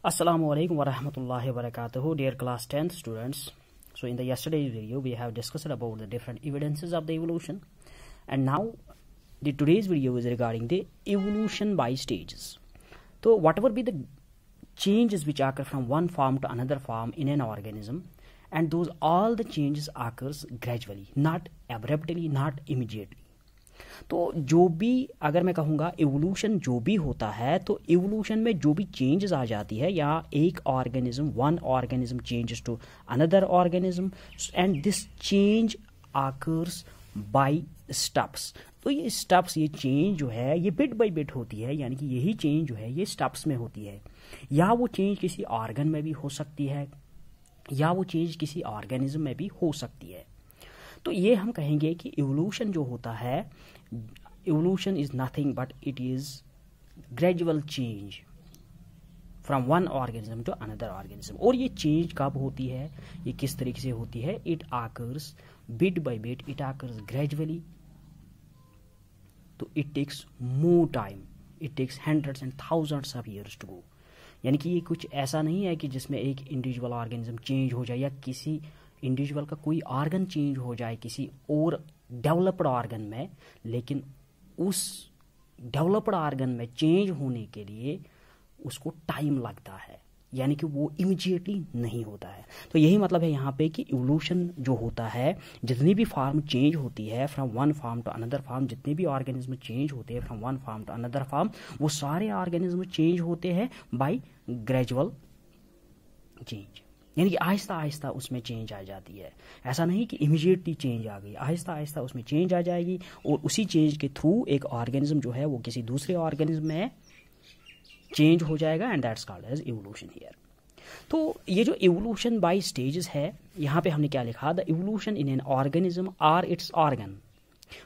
Assalamu alaikum wa rahmatullahi wa barakatuhu, dear class 10th students. So in the yesterday's video we have discussed about the different evidences of the evolution, and now the today's video is regarding the evolution by stages. So whatever be the changes which occur from one form to another form in an organism, and those all the changes occurs gradually, not abruptly, not immediately. तो जो भी अगर मैं कहूँगा evolution जो भी होता है, तो इवोल्यूशन में जो भी चेंजेस आ जाती है, या एक organism, one organism changes to another organism, and this change occurs by steps. तो ये स्टेप्स, ये चेंज जो है ये बिट बाय बिट होती है, यानी कि यही चेंज जो है ये स्टेप्स में होती है. या वो चेंज किसी ऑर्गन में भी हो सकती है, या वो चेंज किसी ऑर्गेनिज्म में भी हो सकती है. तो ये हम कहेंगे कि इवोल्यूशन जो होता है, evolution is nothing but it is gradual change from one organism to another organism. और ये चेंज कब होती है, ये किस तरीके से होती है? It occurs bit by bit, it occurs gradually. तो it takes more time, it takes hundreds and thousands of years to go. यानी कि ये कुछ ऐसा नहीं है कि जिसमें एक इंडिविजुअल ऑर्गेनिज्म चेंज हो जाए, या किसी इंडिविजुअल का कोई ऑर्गन चेंज हो जाए किसी और डेवलप्ड ऑर्गन में, लेकिन उस डेवलप्ड ऑर्गन में चेंज होने के लिए उसको टाइम लगता है, यानी कि वो इमीडिएटली नहीं होता है. तो यही मतलब है यहाँ पे कि इवोल्यूशन जो होता है, जितनी भी फॉर्म चेंज होती है from one form to another form, जितने भी ऑर्गेनिज्म चेंज होते हैं from one form to another form, वो सारे ऑर्गेनिज्म चेंज होते हैं बाय ग्रेजुअल चेंज. यानी कि आहिस्ता आहिस्ता उसमें चेंज आ जाती है. ऐसा नहीं कि इमीडिएटली चेंज आ गई, आहिस्ता आहिस्ता उसमें चेंज आ जाएगी, और उसी चेंज के थ्रू एक ऑर्गेनिज्म जो है वो किसी दूसरे ऑर्गेनिज्म में चेंज हो जाएगा, and that's called as evolution here. तो ये जो इवोल्यूशन बाय स्टेजेस है, यहाँ पे हमने क्या लिखा? The evolution in an organism are its organ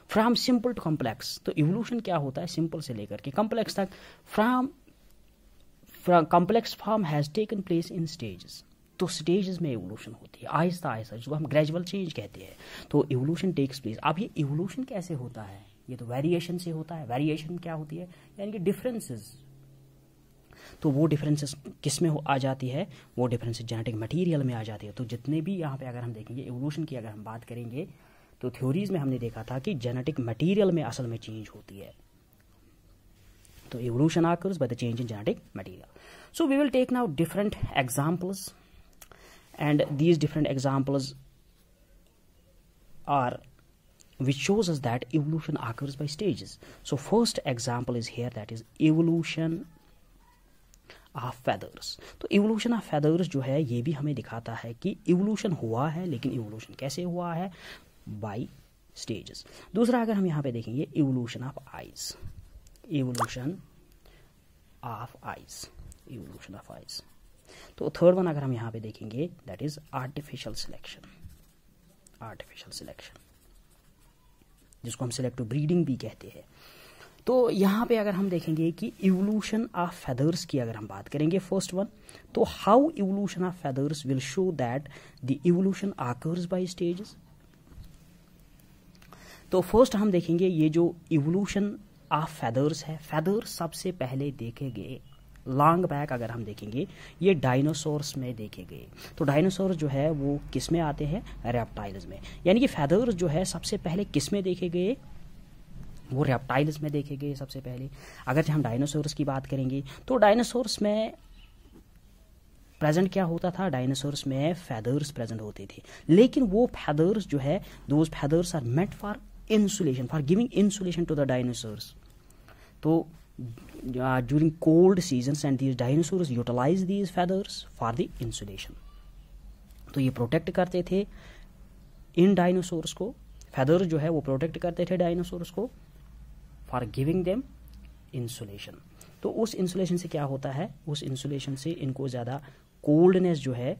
from simple to complex. तो इवोल्यूशन क्या होता है? सिंपल से लेकर के कॉम्प्लेक्स तक. From complex form has taken place in stages. तो स्टेजेस में इवोल्यूशन होती है आहिस्ता आहिस्ता, जिसको हम ग्रेजुअल चेंज कहते हैं. तो इवोल्यूशन टेक्स प्लेस. अब ये इवोल्यूशन कैसे होता है? ये तो वेरिएशन से होता है. वेरिएशन क्या होती है? यानी कि डिफरेंसेस. तो वो डिफरेंसेस किस में आ जाती है? वो डिफरेंसेस जेनेटिक मटेरियल में आ जाती है. तो जितने भी यहाँ पे अगर हम देखेंगे इवोल्यूशन की अगर हम बात करेंगे, तो थ्योरीज में हमने देखा था कि जेनेटिक मटेरियल में असल में चेंज होती है. तो evolution occurs by the change in genetic material. So we will take now different examples, and these different examples are which shows us that evolution occurs by stages. So first example is here, that is evolution of feathers. तो evolution of feathers जो है ये भी हमें दिखाता है कि evolution हुआ है, लेकिन evolution कैसे हुआ है? by stages. दूसरा अगर हम यहाँ पे देखेंगे evolution of eyes, evolution of eyes, evolution of eyes. तो थर्ड वन अगर हम यहाँ पे देखेंगे, that is artificial selection. Artificial selection जिसको हम सिलेक्टिव ब्रीडिंग भी कहते हैं. तो यहाँ पे अगर हम देखेंगे कि इवोल्यूशन ऑफ फेदर्स की अगर हम बात करेंगे फर्स्ट वन, तो how evolution of feathers will show that the evolution occurs by stages. तो फर्स्ट हम देखेंगे ये जो इवोल्यूशन ऑफ फेदर्स है, फेदर्स सबसे पहले देखे गए लॉन्ग बैक अगर हम देखेंगे ये डायनासोर्स में देखे गए. तो डायनासोर जो है वो किस में आते हैं? रेप्टाइल्स में. यानी कि फेदर्स जो है सबसे पहले किस में देखे गए? वो रेप्टाइल्स में देखे गए सबसे पहले. अगर हम डायनासोर्स की बात करेंगे, तो डायनासोर्स में प्रेजेंट क्या होता था? डायनासोर्स में फेदर्स प्रेजेंट होते थे, लेकिन वो फेदर्स जो है, those feathers are meant for insulation, for giving insulation to the dinosaurs. तो during cold seasons, and these dinosaurs utilize these feathers for the insulation. तो ये प्रोटेक्ट करते थे इन डायनासोर्स को. फेदर्स जो है वो प्रोटेक्ट करते थे डायनासोर्स को फॉर गिविंग देम इंसुलेशन. तो उस इंसुलेशन से क्या होता है? उस इंसुलेशन से इनको ज़्यादा कोल्डनेस जो है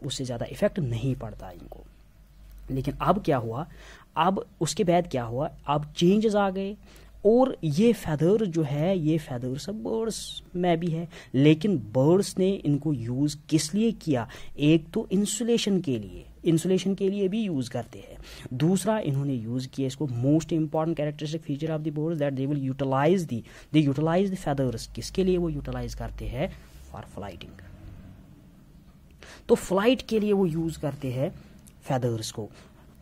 उससे ज़्यादा इफेक्ट नहीं पड़ता इनको. लेकिन अब क्या हुआ? अब उसके बाद क्या हुआ? अब चेंजेस आ गए, और ये फेदर जो है, ये फेदर सब बर्ड्स में भी है, लेकिन बर्ड्स ने इनको यूज़ किस लिए किया? एक तो इंसुलेशन के लिए, इंसुलेशन के लिए भी यूज़ करते हैं. दूसरा इन्होंने यूज़ किया इसको, most important characteristic feature of the birds that they will utilize the feathers. किसके लिए वो यूटिलाइज करते हैं? For flighting. तो फ्लाइट के लिए वो यूज़ करते हैं फेदर्स को।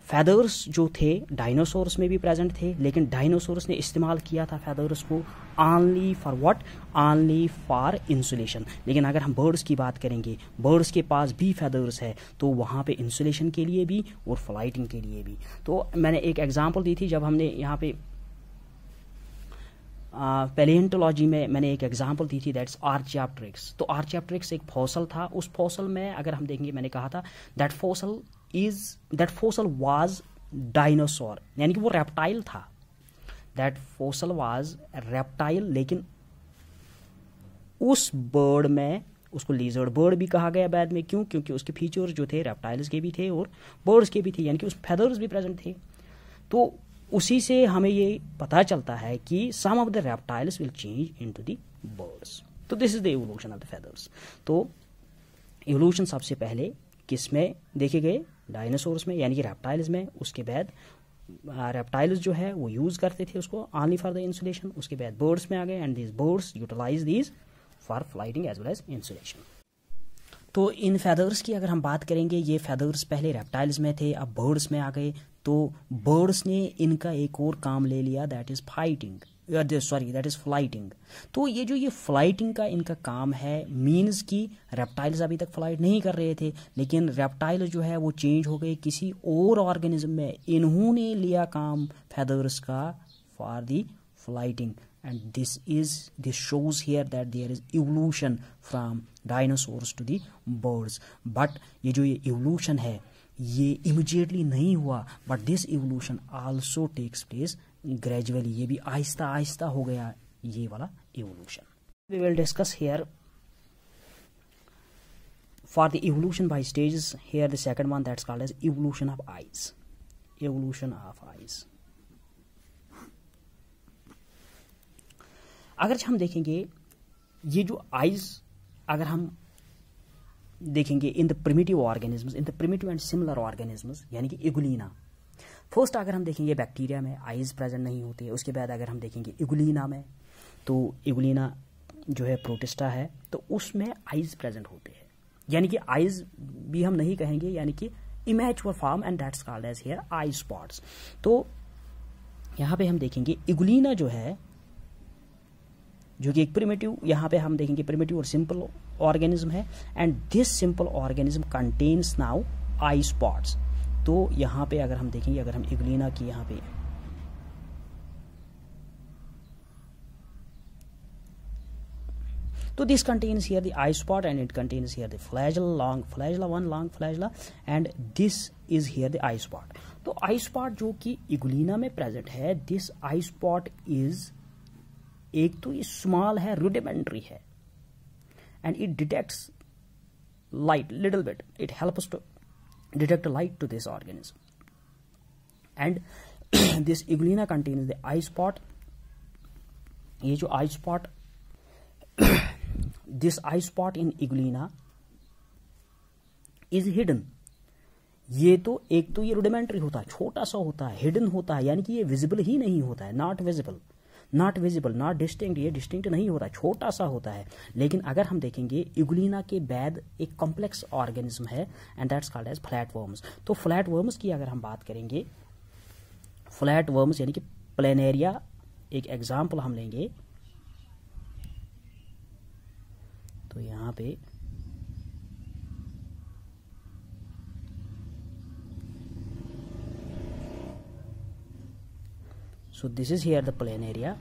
फेदर्स जो थे डायनासोर्स में भी प्रेजेंट थे, लेकिन डायनासोर्स ने इस्तेमाल किया था फेदर्स को only for what, only for insulation. लेकिन अगर हम बर्ड्स की बात करेंगे, बर्ड्स के पास भी फेदर्स है, तो वहाँ पे इंसुलेशन के लिए भी और फ्लाइटिंग के लिए भी। तो मैंने एक एग्जांपल दी थी जब हमने यहाँ पे पैलियोंटोलॉजी में मैंने एक एग्जांपल दी थी, दैट्स आर्चियोप्टेरिक्स। तो आर्चियोप्टेरिक्स एक फॉसल था, उस फॉसल में अगर हम देखेंगे, मैंने कहा था दैट फॉसल वाज डायनासोर, यानी कि वो रेप्टाइल था। दैट फॉसल वाज रेप्टाइल, लेकिन उस बर्ड में उसको लिजर्ड बर्ड भी कहा गया बाद में। क्यों? क्योंकि उसके फीचर्स जो थे रेप्टाइल्स के भी थे और बर्ड्स के भी थे, यानी कि उस फेदर्स भी प्रेजेंट थे। तो उसी से हमें ये पता चलता है कि some of the reptiles will change into the birds. तो this is the evolution of the feathers. तो इवोल्यूशन सबसे पहले किस में देखे गए? डायनासोर्स में, यानी कि रेप्टाइल्स में। उसके बाद रेप्टाइल्स जो है वो यूज करते थे उसको ऑनली फॉर द इंसुलेशन। उसके बाद बर्ड्स में आ गए, and these birds utilise these for flighting as well as insulation. तो इन फेदर्स की अगर हम बात करेंगे, ये फेदर्स पहले रेप्टाइल्स में थे, अब बर्ड्स में आ गए। तो बर्ड्स ने इनका एक और काम ले लिया, that is fighting, that is flighting. तो ये फ्लाइटिंग का इनका काम है, मीन्स कि रेप्टाइल्स अभी तक फ्लाइट नहीं कर रहे थे, लेकिन रेप्टाइल जो है वो चेंज हो गए किसी और ऑर्गेनिज्म में। इन्होंने लिया काम फेदर्स का for the flighting, and this shows here that there is evolution from dinosaurs to the birds. but ये जो ये evolution है ये immediately नहीं हुआ, but this evolution also takes place gradually। ये भी आहिस्ता आहिस्ता हो गया ये वाला evolution। we will discuss here for the evolution by stages। here the second one that's called as evolution of eyes। evolution of eyes। अगर हम देखेंगे ये जो आइज, अगर हम देखेंगे in the primitive organisms, in the primitive and similar organisms, यानी कि इगुलिना। फर्स्ट अगर हम देखेंगे बैक्टीरिया में आइज प्रेजेंट नहीं होते। उसके बाद अगर हम देखेंगे इगुलिना में, तो इगुलिना जो है प्रोटिस्टा है, तो उसमें आइज प्रेजेंट होते हैं, यानी कि आइज भी हम नहीं कहेंगे, यानी कि immature form, and that's called as here eye spots. तो यहाँ पे हम देखेंगे इगुलिना जो है, जो कि एक प्रिमिटिव, यहाँ पे हम देखेंगे प्रिमिटिव और सिंपल ऑर्गेनिज्म है, and this simple organism contains now I spots. तो यहाँ पे अगर हम देखेंगे, अगर हम इगुलिना की यहाँ पे तो this contains here the eye spot, and it contains here the flagella, long flagella, one long flagella, and this is here the eye spot. तो आई स्पॉट जो कि इगुलिना में प्रेजेंट है, दिस आई स्पॉट इज, एक तो ये स्मॉल है, rudimentary है, and it detects light little bit, it helps to detect light to this organism, and this Euglena contains the eye spot. ये जो eye spot, this eye spot in Euglena is hidden. ये तो एक तो ये rudimentary होता है, छोटा सा होता है, हिडन होता है, यानी कि ये विजिबल ही नहीं होता है, नॉट विजिबल, नॉट डिस्टिंक्ट, ये डिस्टिंक्ट नहीं होता, छोटा सा होता है। लेकिन अगर हम देखेंगे इगुलिना के बाद एक कॉम्प्लेक्स ऑर्गेनिज्म है, and that's called as flat worms. तो फ्लैट वर्म्स की अगर हम बात करेंगे, फ्लैट वर्म्स यानी कि प्लेनेरिया, एक एग्जाम्पल हम लेंगे, तो यहाँ पे so this is here the planaria।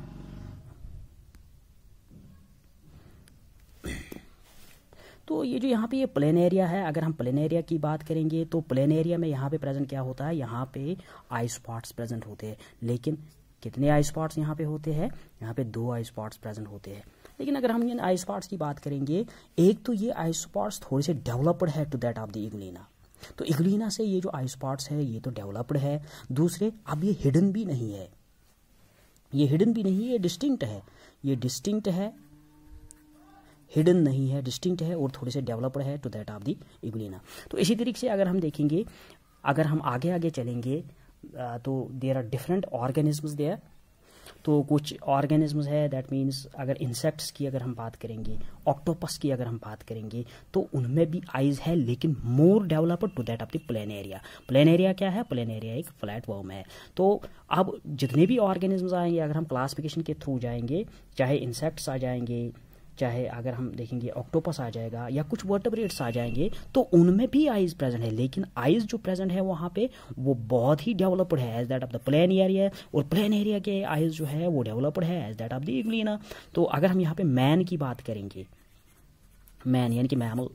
तो ये जो यहाँ पे ये प्लेनेरिया है, अगर हम प्लेनेरिया की बात करेंगे, तो प्लेनेरिया में यहाँ पे प्रेजेंट क्या होता है, यहाँ पे आई स्पॉट्स प्रेजेंट होते हैं। लेकिन कितने आई स्पॉट्स यहाँ पे होते हैं? यहाँ पे 2 आई स्पॉट्स प्रेजेंट होते हैं। लेकिन अगर हम इन आई स्पॉट्स की बात करेंगे, एक तो ये आई स्पॉट्स थोड़े से डेवलप्ड है टू दैट ऑफ द इगुलिना। तो इगुलिना से ये जो आई स्पॉट्स है ये तो डेवलप्ड है। दूसरे, अब ये हिडन भी नहीं है, ये हिडन भी नहीं है, ये डिस्टिंक्ट है, ये डिस्टिंक्ट है, हिडन नहीं है, डिस्टिंक्ट है, और थोड़े से डेवलप्ड है टू दैट ऑफ द इगुलिना। तो इसी तरीके से अगर हम देखेंगे, अगर हम आगे आगे चलेंगे, तो there are different organisms there. तो कुछ ऑर्गेनिज्म्स है, दैट मीन्स अगर इंसेक्ट्स की अगर हम बात करेंगे, ऑक्टोपस की अगर हम बात करेंगे, तो उनमें भी आइज है, लेकिन more developed to that of the planaria. Planaria क्या है? प्लेनेरिया एक फ्लैट वर्म है। तो अब जितने भी ऑर्गेनिज्म्स आएंगे, अगर हम क्लासिफिकेशन के थ्रू जाएंगे, चाहे इंसेक्ट्स आ जाएंगे, चाहे अगर हम देखेंगे ऑक्टोपस आ जाएगा, या कुछ वर्टेब्रेट्स आ जाएंगे, तो उनमें भी आइज प्रेजेंट है, लेकिन आइज जो प्रेजेंट है वहाँ पे वो बहुत ही डेवलप्ड है as that of the planaria, और प्लेन एरिया के आइज जो है वो डेवलप्ड है as that of the Euglena. तो अगर हम यहाँ पे मैन की बात करेंगे, मैन यानी कि मैमल,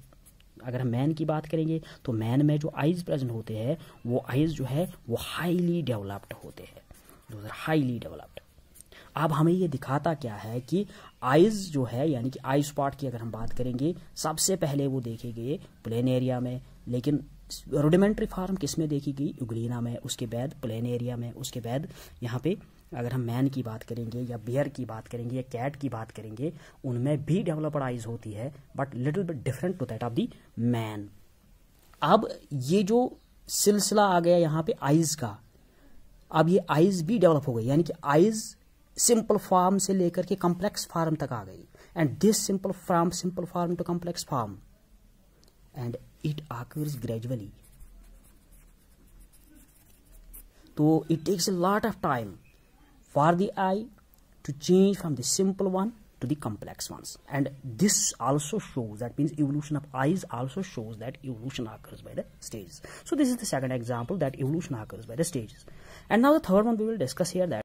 अगर हम मैन की बात करेंगे तो मैन में जो आइज प्रेजेंट होते हैं वो आइज जो है वो हाईली डेवलप्ड होते हैं, हाईली डेवलप्ड। अब हमें ये दिखाता क्या है कि आइज जो है यानी कि आई स्पॉट की अगर हम बात करेंगे, सबसे पहले वो देखे गए प्लेन एरिया में, लेकिन रूडिमेंट्री फॉर्म किस में देखी गई? यूग्लिना में, उसके बाद प्लेन एरिया में, उसके बाद यहाँ पे अगर हम मैन की बात करेंगे या बियर की बात करेंगे या कैट की बात करेंगे, उनमें भी डेवलप्ड आइज होती है, but little bit different to that of the man. अब ये जो सिलसिला आ गया यहाँ पे आइज का, अब ये आइज भी डेवलप हो गई, यानी कि आइज सिंपल फॉर्म से लेकर के कॉम्प्लेक्स फॉर्म तक आ गई, and this simple form to complex form, and it occurs gradually. तो it takes a lot of time for the eye to change from the simple one to the complex ones, and this also shows, that means evolution of eyes also shows that evolution occurs by the stages. So this is the second example, that evolution occurs by the stages. And now the third one we will discuss here, that